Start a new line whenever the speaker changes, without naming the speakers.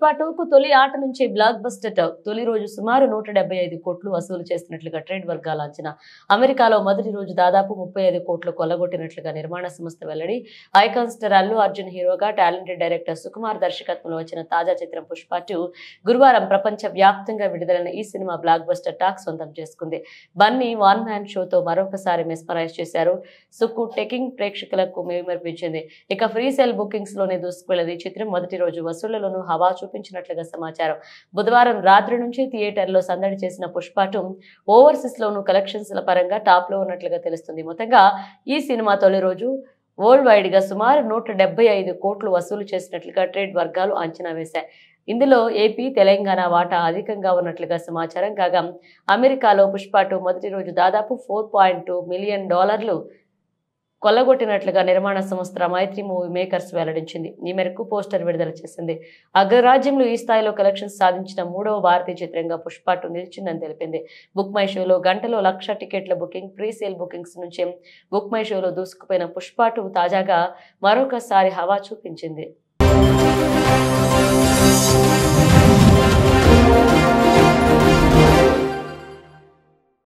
పుష్ప 2కు తొలి ఆట నుంచి బ్లాక్ బస్టర్ టాక్. తొలి రోజు సుమారు 175 కోట్లు వసూలు చేసినట్లుగా ట్రేడ్ వర్గాల అంచనా. అమెరికాలో మొదటి రోజు దాదాపు 35 కోట్లు కొల్లగొట్టినట్లుగా నిర్మాణ సంస్థ వెల్లడి. ఐకాన్ స్టార్ అల్లు అర్జున్ హీరోగా, టాలెంటెడ్ డైరెక్టర్ సుకుమార్ దర్శకత్వంలో వచ్చిన తాజా చిత్రం పుష్ప 2 గురువారం ప్రపంచ వ్యాప్తంగా విడుదలైన ఈ సినిమా బ్లాక్ బస్టర్ టాక్ సొంతం చేసుకుంది. బన్నీ వన్ మ్యాన్ షోతో మరొకసారి మెస్మరైజ్ చేశారు. సుక్కు టెకింగ్ ప్రేక్షకులకు మేమర్పించింది. ఇక ఫ్రీ సెల్ బుకింగ్స్ లోనే దూసుకువెళ్లింది. ఈ చిత్రం మొదటి రోజు వసూళ్లలోనూ హవా చూపించినట్లుగా సమాచారం. బుధవారం రాత్రి నుంచి థియేటర్లో సందడి చేసిన పుష్ప 2 ఓవర్సీస్ లోనూ కలెక్షన్స్ పరంగా టాప్ లో ఉన్నట్లుగా తెలుస్తుంది. మొత్తంగా ఈ సినిమా తొలి రోజు వరల్డ్ వైడ్ గా సుమారు 175 కోట్లు వసూలు చేసినట్లుగా ట్రేడ్ వర్గాలు అంచనా వేశాయి. ఇందులో ఏపీ, తెలంగాణ వాటా అధికంగా ఉన్నట్లుగా సమాచారం. కాగా అమెరికాలో పుష్ప 2 మొదటి రోజు దాదాపు $4.2 మిలియన్ కొల్లగొట్టినట్లుగా నిర్మాణ సంస్థ మైత్రి మూవీ మేకర్స్ వెల్లడించింది. ఈ మేరకు పోస్టర్ విడుదల చేసింది. అగ్రరాజ్యంలో ఈ స్థాయిలో కలెక్షన్స్ సాధించిన 3వ భారతీయ చిత్రంగా పుష్ప 2 నిలిచిందని తెలిపింది. బుక్ మై షోలో గంటలో 1,00,000 టికెట్ల బుకింగ్, ప్రీ సేల్ బుకింగ్స్ నుంచి బుక్ మై షోలో దూసుకుపోయిన పుష్ప 2 తాజాగా మరొకసారి హవా చూపించింది.